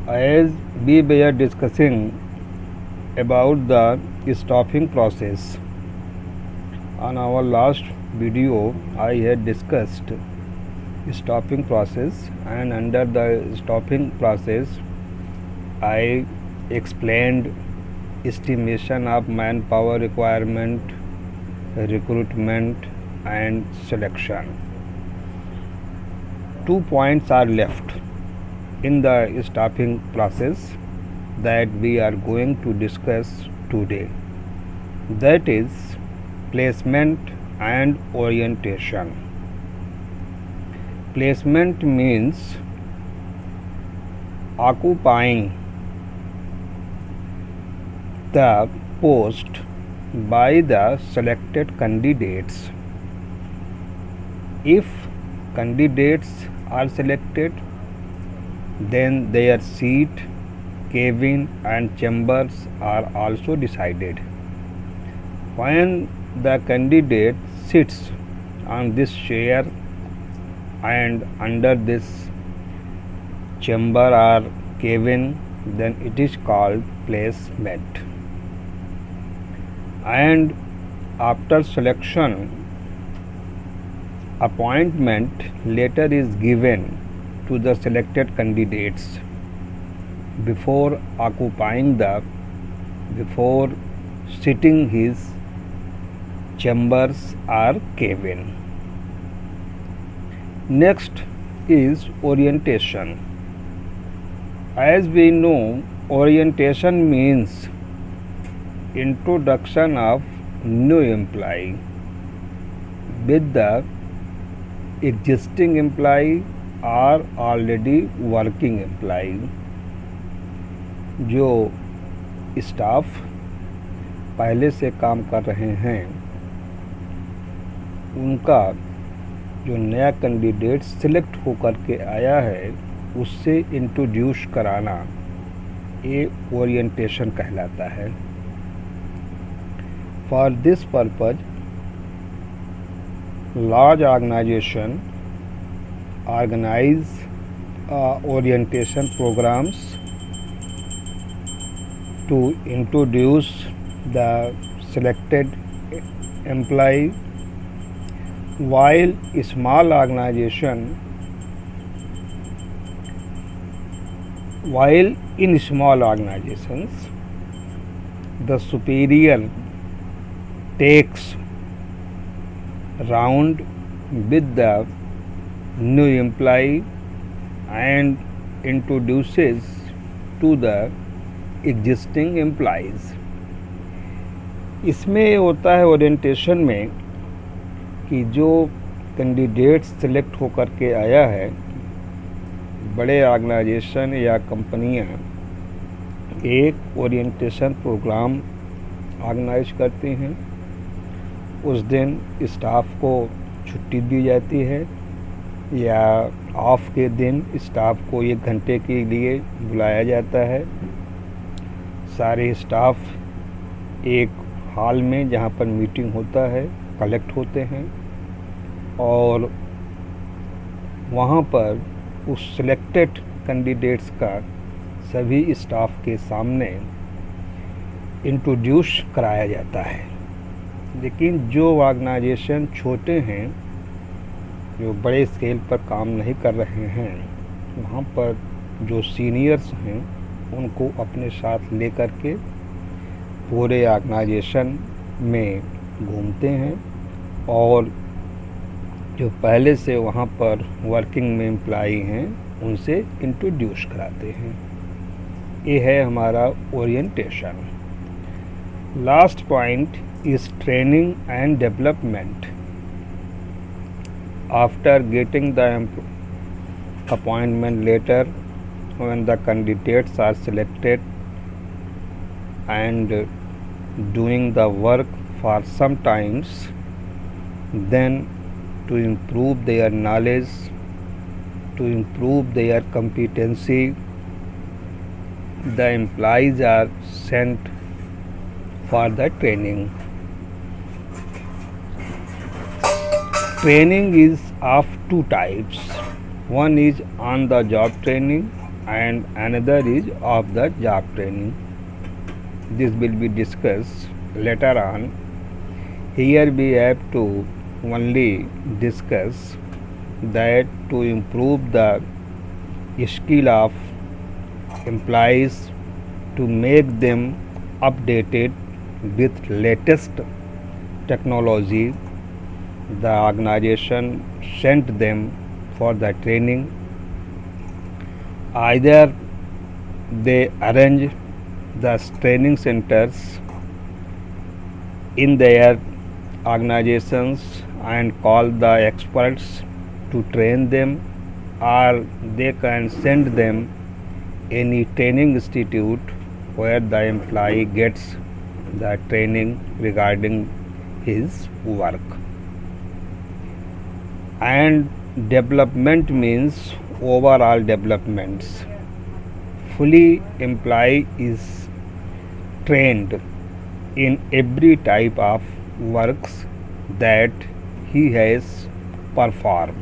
As we were discussing about the staffing process, on our last video I had discussed staffing process, and under the staffing process I explained estimation of manpower requirement, recruitment and selection. 2 points are left in the staffing process that we are going to discuss today, that is placement and orientation. Placement means occupying the post by the selected candidates. If candidates are selected, then their seat, cabin and chambers are also decided. When the candidate sits on this chair and under this chamber or cabin, then it is called placement. And after selection, appointment letter is given to the selected candidates before sitting his chambers or cabin. Next is orientation. As we know, orientation means introduction of new employee with the existing employee or already working employee. जो staff पहले से काम कर रहे हैं उनका जो नया कैंडिडेट सिलेक्ट होकर के आया है उससे इंट्रोड्यूस कराना, ये ओरिएंटेशन कहलाता है. For this purpose large organisation organise orientation programmes to introduce the selected employee, while small organization while in small organizations the superior takes round with the new employee and introduces to the existing employees. इसमें होता है orientation में कि जो candidate select होकर के आया है, बड़े ऑर्गेनाइजेशन या कंपनियां एक ओरिएंटेशन प्रोग्राम ऑर्गेनाइज करती हैं. उस दिन स्टाफ को छुट्टी दी जाती है या ऑफ के दिन स्टाफ को 1 घंटे के लिए बुलाया जाता है. सारे स्टाफ एक हॉल में जहाँ पर मीटिंग होता है कलेक्ट होते हैं और वहाँ पर उस सिलेक्टेड कैंडिडेट्स का सभी स्टाफ के सामने इंट्रोड्यूस कराया जाता है. लेकिन जो ऑर्गेनाइजेशन छोटे हैं, जो बड़े स्केल पर काम नहीं कर रहे हैं, वहाँ पर जो सीनियर्स हैं उनको अपने साथ लेकर के पूरे ऑर्गेनाइजेशन में घूमते हैं और जो पहले से वहाँ पर वर्किंग में एम्प्लॉई हैं उनसे इंट्रोड्यूस कराते हैं. ये है हमारा orientation. Last point is training and development. After getting the appointment letter, when the candidates are selected and doing the work for some times, then to improve their knowledge, to improve their competency, the employees are sent for the training. Training is of 2 types. One is on the job training and another is of the job training. This will be discussed later on. Here we have to only discuss that to improve the skill of employees, to make them updated with latest technology, the organization sent them for the training. Either they arrange the training centers in their organizations and call the experts to train them, or they can send them any training institute where the employee gets the training regarding his work. And development means overall developments. Fully employee is trained in every type of works that he has performed.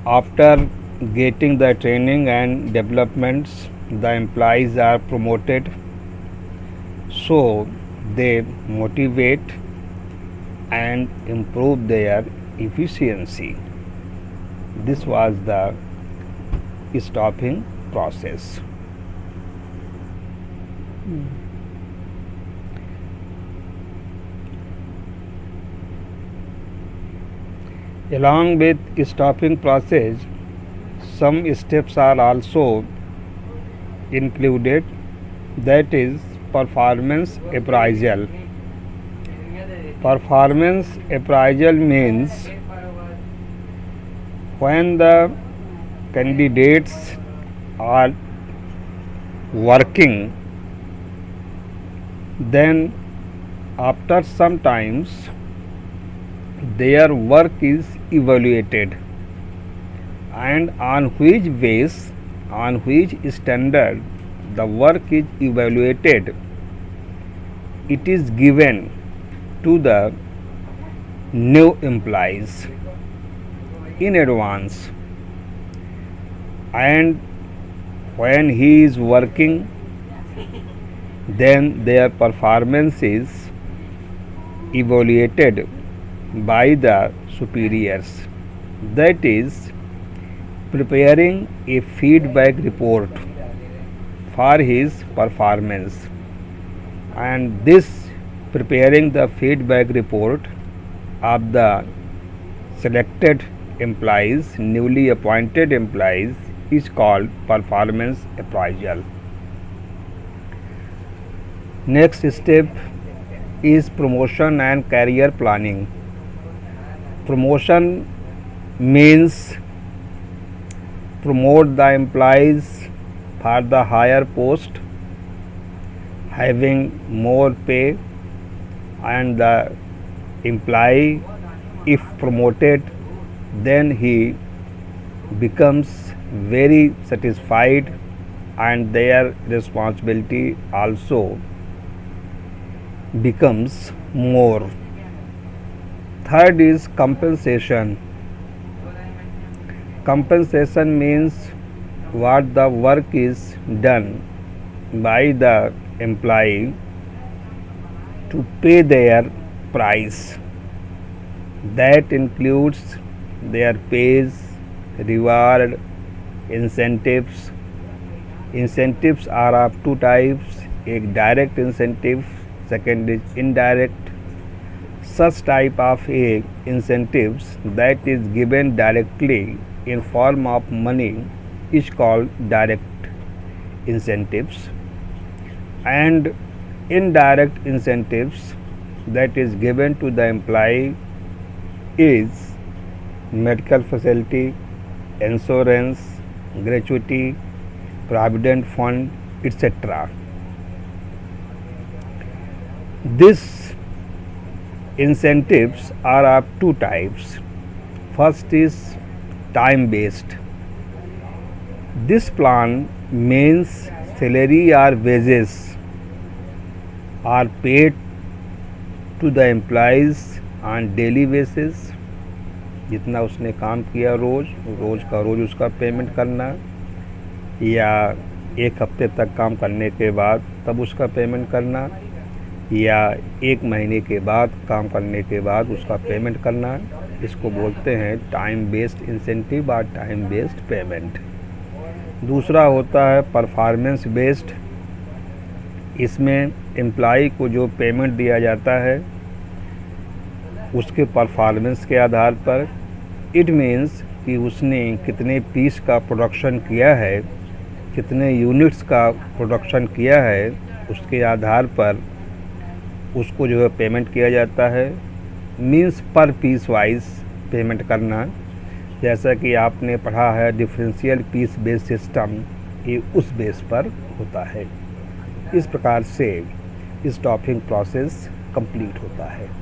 After getting the training and developments, the employees are promoted, so they motivate and improve their efficiency. This was the stopping process. Along with stopping process, some steps are also included, that is performance appraisal. Performance appraisal means when the candidates are working, then after some times their work is evaluated, and on which base, on which standard the work is evaluated, it is given to the new employees in advance, and when he is working, then their performance is evaluated by the superiors, that is preparing a feedback report for his performance. And this preparing the feedback report of the selected employees, newly appointed employees, is called performance appraisal. Next step is promotion and career planning. Promotion means promote the employees for the higher post, having more pay, and the employee, if promoted, then he becomes very satisfied and their responsibility also becomes more. Third is compensation. Compensation means what the work is done by the employee to pay their price. That includes their pays, reward, incentives. Incentives are of two types, a direct incentive, second is indirect. Such type of a incentives that is given directly in form of money is called direct incentives, and indirect incentives that is given to the employee is medical facility, insurance, gratuity, provident fund, etc. These incentives are of two types. First is time based. This plan means salary or wages are paid to the employees on daily basis. जितना उसने काम किया रोज़ का रोज़ उसका payment करना, या एक हफ्ते तक काम करने के बाद तब उसका पेमेंट करना, या एक महीने के बाद काम करने के बाद उसका पेमेंट करना। इसको बोलते हैं टाइम बेस्ड इंसेंटिव और टाइम बेस्ड पेमेंट। दूसरा होता है परफॉर्मेंस बेस्ड। इसमें एम्प्लॉय को जो पेमेंट दिया जाता है उसके परफॉर्मेंस के आधार पर, इट मीन्स कि उसने कितने पीस का प्रोडक्शन किया है, कितने यूनिट्स का प्रोडक्शन किया है, उसके आधार पर उसको जो है पेमेंट किया जाता है। मीन्स पर पीस वाइज पेमेंट करना, जैसा कि आपने पढ़ा है डिफरेंशियल पीस बेस्ड सिस्टम, ये उस बेस पर होता है। इस प्रकार से स्टाफिंग प्रोसेस कंप्लीट होता है।